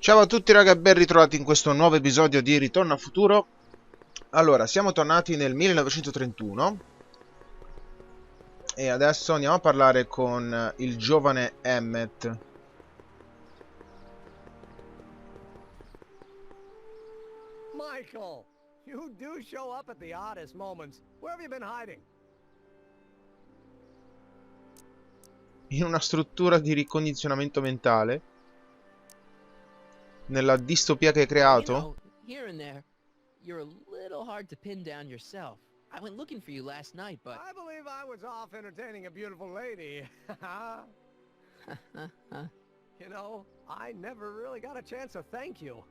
Ciao a tutti raga e ben ritrovati in questo nuovo episodio di Ritorno al Futuro. Allora, siamo tornati nel 1931 e adesso andiamo a parlare con il giovane Emmet. Michael, you do show up at the oddest moments. Where have you been hiding? In una struttura di ricondizionamento mentale, nella distopia che hai creato. Here and there, you're a little hard to pin down yourself. I went looking for you last night, but... I believe I was off entertaining a beautiful lady. You know, I never really got a chance to thank you.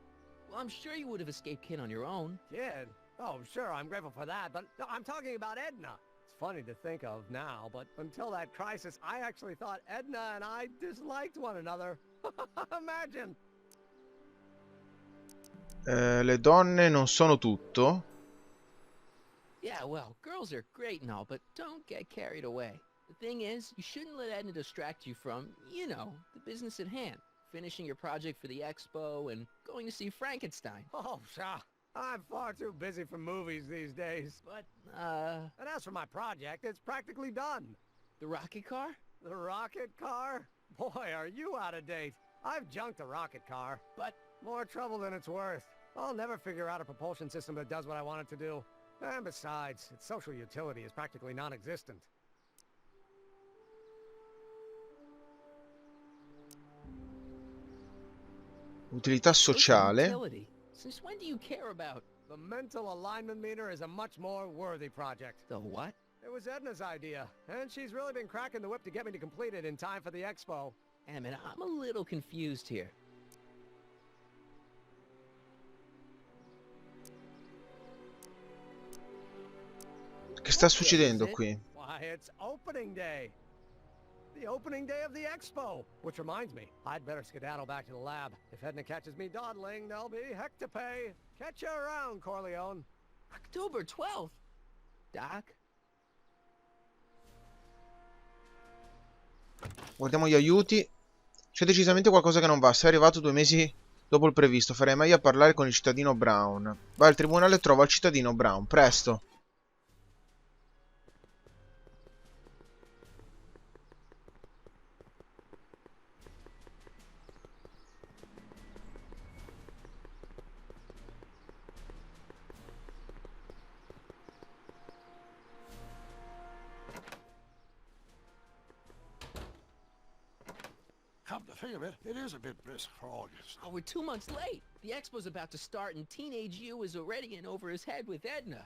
Well, I'm sure you would have escaped Kid on your own. Kid? Oh, sure, I'm grateful for that, but no, I'm talking about Edna. It's funny to think of now, but until that crisis, I actually thought Edna and I disliked one another. Imagine! Le donne non sono tutto. Yeah, well, girls are great and all, but don't get carried away. The thing is, you shouldn't let Edna distract you from, you know, the business at hand. Finishing your project for the expo and going to see Frankenstein. Oh, pshaw. I'm far too busy for movies these days. But, And as for my project, it's practically done. the rocket car? The rocket car? Boy, are you out of date. I've junked a rocket car, but more trouble than it's worth. I'll never figure out a propulsion system that does what I want it to do. And besides, its social utility is practically non-existent. Utilità sociale. Utility. Since when do you care about... The mental alignment meter is a much more worthy project. The what? It was Edna's idea, and she's really been cracking the whip to get me to complete it in time for the expo. Emmett, I'm a little confused here. Che sta succedendo qui? Why, it's opening day. The opening day of the expo. Which reminds me, I'd better skedaddle back to the lab. If Edna catches me dawdling, there'll be heck to pay. Catch you around, Corleone. October 12th? Doc? Guardiamo gli aiuti. C'è decisamente qualcosa che non va. Sei arrivato 2 mesi dopo il previsto. Farei meglio a parlare con il cittadino Brown. Vai al tribunale e trova il cittadino Brown. Presto. Come to think of it, it is a bit brisk for August. Oh, we're 2 months late. The expo's about to start and teenage you is already in over his head with Edna.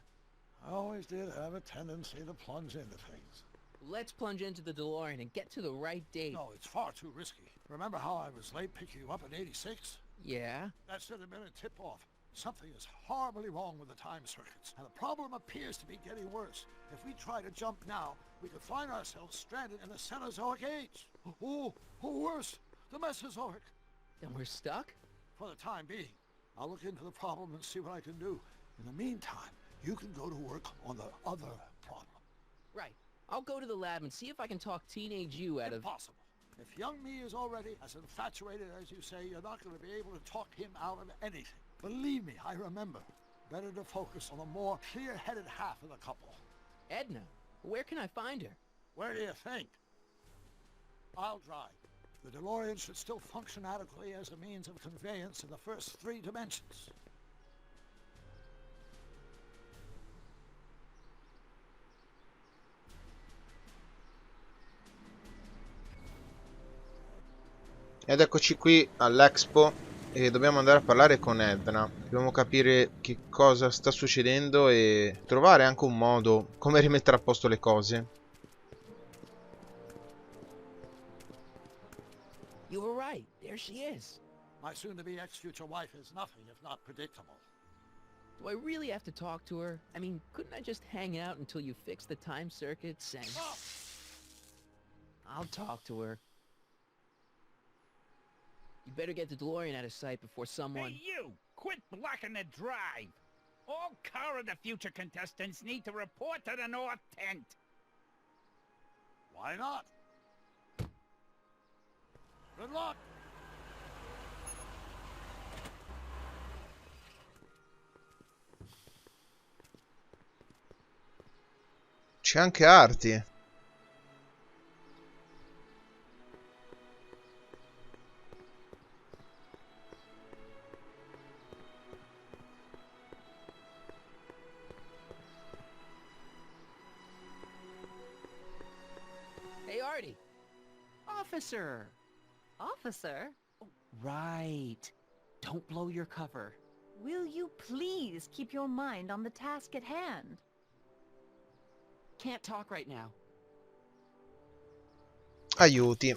I always did have a tendency to plunge into things. Let's plunge into the DeLorean and get to the right date. No, it's far too risky. Remember how I was late picking you up in '86? Yeah? That should have been a tip-off. Something is horribly wrong with the time circuits, and the problem appears to be getting worse. If we try to jump now, we could find ourselves stranded in the Cenozoic age. Or worse, the Mesozoic. Then we're stuck? For the time being, I'll look into the problem and see what I can do. In the meantime, you can go to work on the other problem. Right. I'll go to the lab and see if I can talk teenage you out of... Impossible. If young me is already as infatuated as you say, you're not going to be able to talk him out of anything. Believe me, I remember. Better to focus on the more clear-headed half of the couple. Edna, where can I find her? Where do you think? I'll drive. The DeLorean should still function adequately as a means of conveyance in the first 3 dimensions. Ed eccoci qui all'Expo e dobbiamo andare a parlare con Edna. Dobbiamo capire che cosa sta succedendo e trovare anche un modo come rimettere a posto le cose. You were right. There she is. My soon-to-be ex-future wife is nothing if not predictable. Do I really have to talk to her? I mean, couldn't I just hang out until you fix the time circuits and... Oh! I'll talk to her. You better get the DeLorean out of sight before someone... Hey, you! Quit blocking the drive! All Car of the Future contestants need to report to the North Tent. Why not? Good luck! C'è anche arti. Hey, Artie. Officer. Officer, Right. Don't blow your cover. will you please keep your mind on the task at hand? Can't talk right now. Aiuti.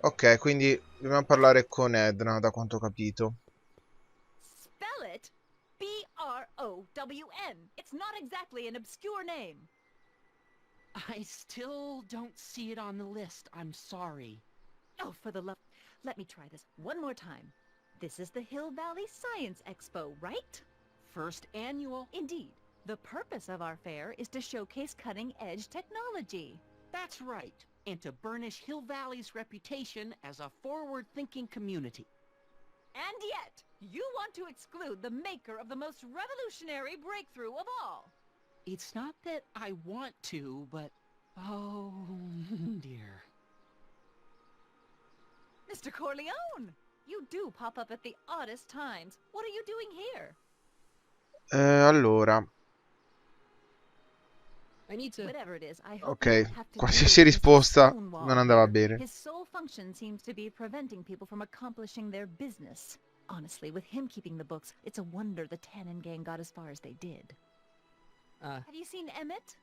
Ok, quindi dobbiamo parlare con Edna, da quanto ho capito. Spell it Brown. It's not exactly an obscure name. I still don't see it on the list. I'm sorry. Oh, for the love... Let me try this one more time. This is the Hill Valley Science Expo, right? First annual. Indeed. The purpose of our fair is to showcase cutting-edge technology. That's right. And to burnish Hill Valley's reputation as a forward-thinking community. And yet, you want to exclude the maker of the most revolutionary breakthrough of all. It's not that I want to, but... Oh, dear. Mr. Corleone! You do pop up at the oddest times. What are you doing here? Allora, I need to... Whatever it is, I hope ok, you don't have to qualsiasi deal with this risposta Stonewall non andava here. bene. His sole function seems to be preventing people from accomplishing their business. Honestly, with him keeping the books, it's a wonder the Tannen gang got as far as they did. Have you seen Emmett?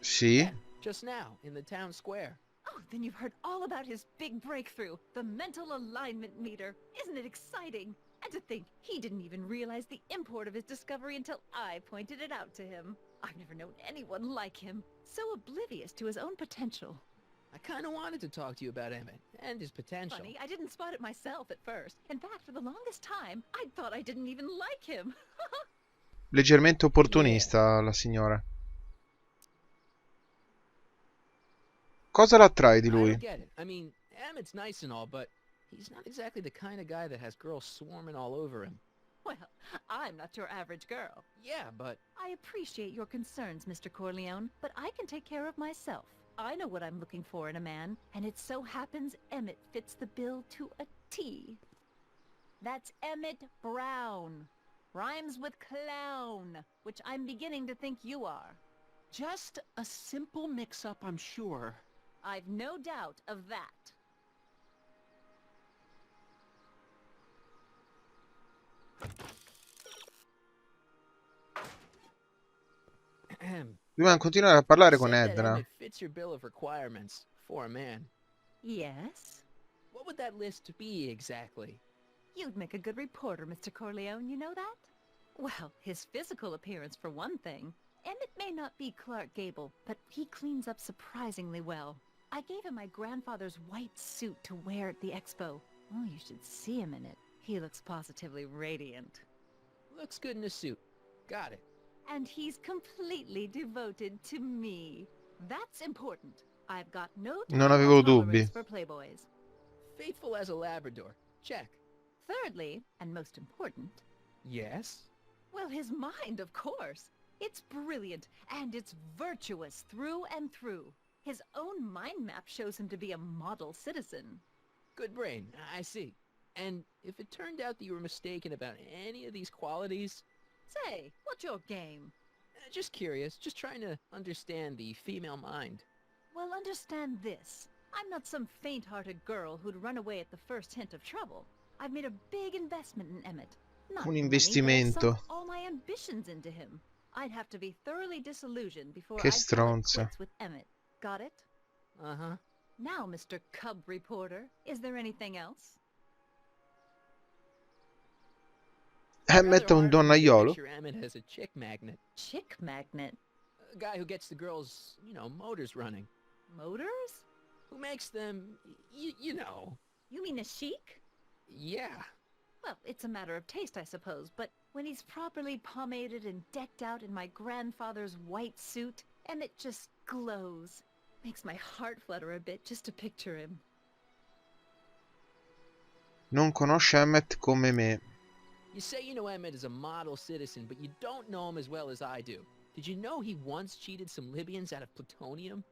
Sì? Yeah, just now, in the town square. Oh, then you've heard all about his big breakthrough, the mental alignment meter. Isn't it exciting? And to think, he didn't even realize the import of his discovery until I pointed it out to him. I've never known anyone like him. So oblivious to his own potential. I kind of wanted to talk to you about Emmett and his potential. Funny, I didn't spot it myself at first. In fact, for the longest time, I thought I didn't even like him. Leggermente opportunista la signora. Cosa l'attrae di I lui? don't get it. I mean, Emmett's nice and all, but he's not exactly the kind of guy that has girls swarming all over him. Well, I'm not your average girl. Yeah, but... I appreciate your concerns, Mr. Corleone, but I can take care of myself. I know what I'm looking for in a man, and it so happens Emmett fits the bill to a T. That's Emmett Brown. Rhymes with clown, which I'm beginning to think you are. Just a simple mix-up, I'm sure. I've no doubt of that. Dobbiamo continuare a parlare con Said that Edna. Emmett fits your bill of requirements for a man. Yes? What would that list be exactly? You'd make a good reporter, Mr. Corleone, you know that? Well, his physical appearance for one thing. Emmett may not be Clark Gable, but he cleans up surprisingly well. I gave him my grandfather's white suit to wear at the expo. Oh, you should see him in it. He looks positively radiant. Looks good in a suit. Got it. And he's completely devoted to me. That's important. I've got no Non avevo tolerance dubbi. for playboys. Faithful as a Labrador. Check. Thirdly, and most important, Yes? well, his mind, of course. It's brilliant, and it's virtuous through and through. His own mind map shows him to be a model citizen. Good brain. I see. And if it turned out that you were mistaken about any of these qualities... Say, what's your game? Just curious. Just trying to understand the female mind. Well, understand this. I'm not some faint-hearted girl who'd run away at the first hint of trouble. I've made a big investment in Emmett. Not Un money, but I've investimento. sunk all my ambitions into him. I'd have to be thoroughly disillusioned before Che I'd call it stronza. quits with Emmett. Got it? Uh-huh. Now, Mr. Cub Reporter, is there anything else? Emmett è un donnaiolo? Picture Emmett as a chick magnet. Chick magnet? A guy who gets the girls, motors running. Motors? Who makes them, you know. You mean a chic? Yeah. Well, it's a matter of taste, I suppose, but when he's properly pomaded and decked out in my grandfather's white suit, Emmett just glows. Makes my heart flutter a bit just to picture him. Non conosce Emmet come me. You say you know Emmett is a model citizen, but you don't know him as well as I do. Did you know he once cheated some Libyans out of plutonium?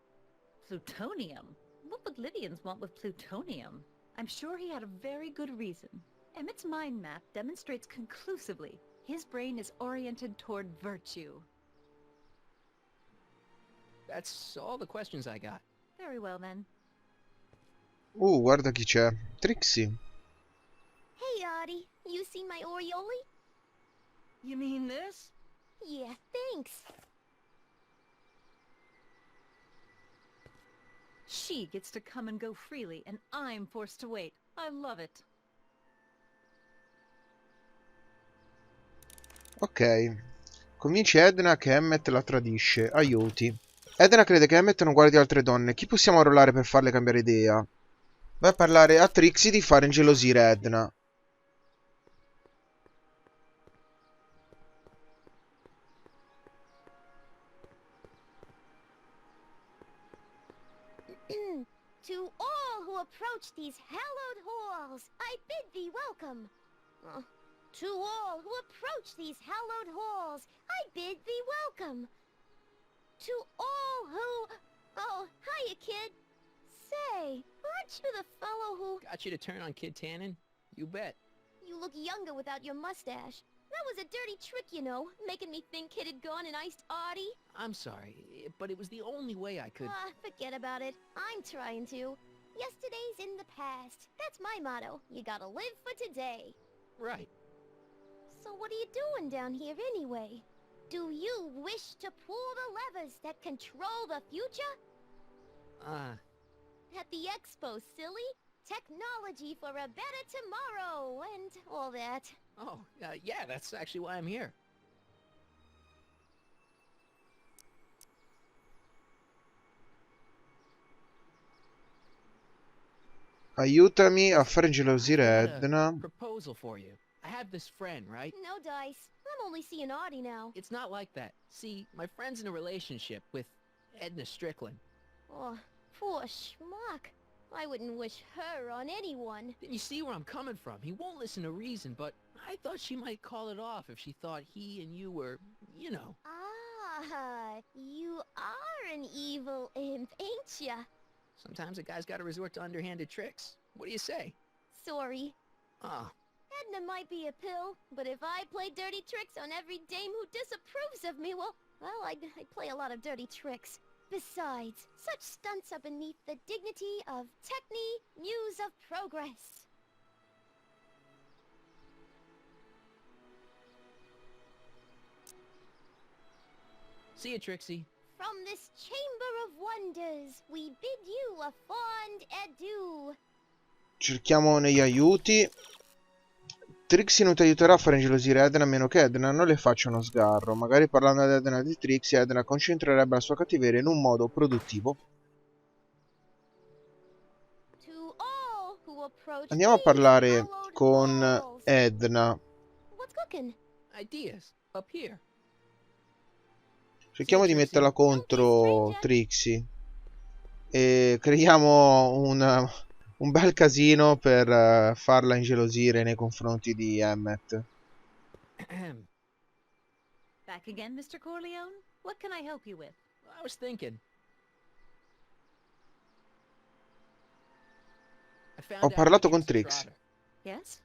Plutonium? What would Libyans want with plutonium? I'm sure he had a very good reason. Emmett's mind map demonstrates conclusively his brain is oriented toward virtue. That's all the questions I got. Very well then. Guarda chi c'è. Trixie. Hey, Artie. You seen my Orioli? You mean this? Yeah, thanks. She gets to come and go freely, and I'm forced to wait. I love it. Ok. Convince Edna che Emmet la tradisce. Aiuti. Edna crede che Emmet non guardi altre donne. Chi possiamo arruolare per farle cambiare idea? Vai a parlare a Trixie di fare ingelosire Edna. To all who approach these hallowed halls, I bid thee welcome. To all who approach these hallowed halls, I bid thee welcome. To all who... Oh, hiya, kid. Say, aren't you the fellow who... Got you to turn on Kid Tannen? You bet. You look younger without your mustache. That was a dirty trick, you know, making me think Kid had gone and iced Artie. I'm sorry, but it was the only way I could... Forget about it. I'm trying to. Yesterday's in the past. That's my motto. You gotta live for today. Right. So what are you doing down here anyway? Do you wish to pull the levers that control the future? At the expo, silly. Technology for a better tomorrow, and all that. Oh, yeah, that's actually why I'm here. Aiutami a fare ingelosire Edna. Proposal for you. I have this friend, right? No dice. I'm only seeing Artie now. It's not like that. See, my friend's in a relationship with Edna Strickland. Oh, poor schmuck. I wouldn't wish her on anyone. Then you see where I'm coming from. He won't listen to reason, but I thought she might call it off if she thought he and you were, you know. Ah, you are an evil imp, ain't ya? Sometimes a guy's gotta resort to underhanded tricks. What do you say? Sorry. Ah. Edna might be a pill, but if I play dirty tricks on every dame who disapproves of me, well, I'd play a lot of dirty tricks. Besides, such stunts are beneath the dignity of Techne, Muse of Progress. See you, Trixie. From this chamber of wonders, we bid you a fond adieu. Cerchiamo negli aiuti. Trixie non ti aiuterà a fare ingelosire Edna a meno che Edna non le faccia uno sgarro. Magari parlando ad Edna di Trixie, Edna concentrerebbe la sua cattiveria in un modo produttivo. Andiamo a parlare con Edna. Ideas up here. Cerchiamo di metterla contro Trixie e creiamo un bel casino per farla ingelosire nei confronti di Emmet. Back again, Mr. Corleone? What can I help you with? I was thinking. Ho parlato con Trix. Yes?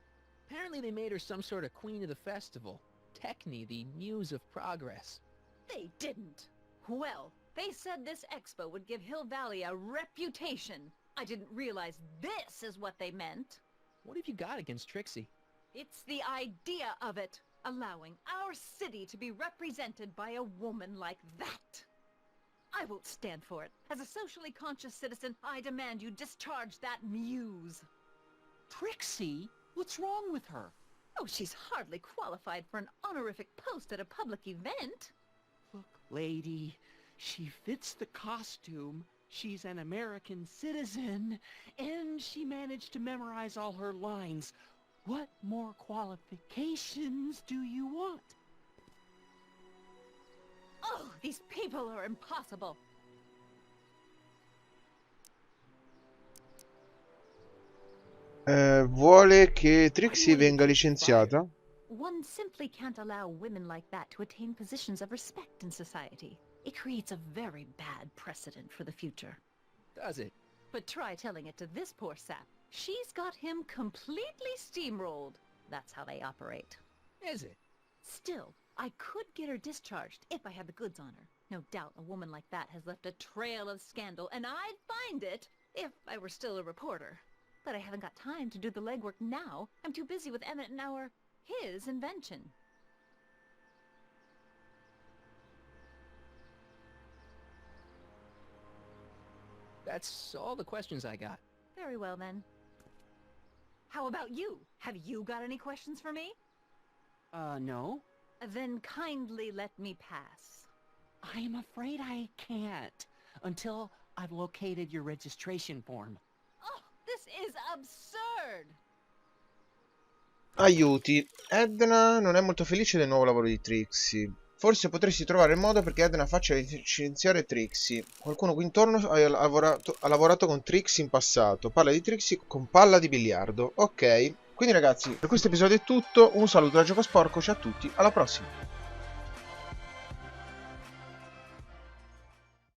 Apparently they made her some sort of queen of the festival. Techne, the muse of progress. They didn't. Well, they said this expo would give Hill Valley a reputation. I didn't realize this is what they meant. What have you got against Trixie? It's the idea of it. Allowing our city to be represented by a woman like that. I won't stand for it. As a socially conscious citizen, I demand you discharge that muse. Trixie? What's wrong with her? Oh, she's hardly qualified for an honorific post at a public event. Look, lady, she fits the costume. She's an American citizen, and she managed to memorize all her lines. What more qualifications do you want? Oh, these people are impossible. vuole che Trixie venga licenziata. One simply can't allow women like that to attain positions of respect in society. It creates a very bad precedent for the future. Does it? But try telling it to this poor sap. She's got him completely steamrolled. That's how they operate. Is it? Still, I could get her discharged if I had the goods on her. No doubt a woman like that has left a trail of scandal, and I'd find it if I were still a reporter. But I haven't got time to do the legwork now. I'm too busy with Emmett and his invention. That's all the questions I got. Very well, then. How about you? Have you got any questions for me? No. Then kindly let me pass. I'm afraid I can't until I've located your registration form. Oh, this is absurd! Aiuti, Edna non è molto felice del nuovo lavoro di Trixie. Forse potresti trovare il modo perché Edna faccia licenziare Trixie. Qualcuno qui intorno ha lavorato con Trixie in passato. Parla di Trixie con palla di biliardo. Ok, quindi ragazzi, per questo episodio è tutto. Un saluto da Giocosporco, ciao a tutti, alla prossima.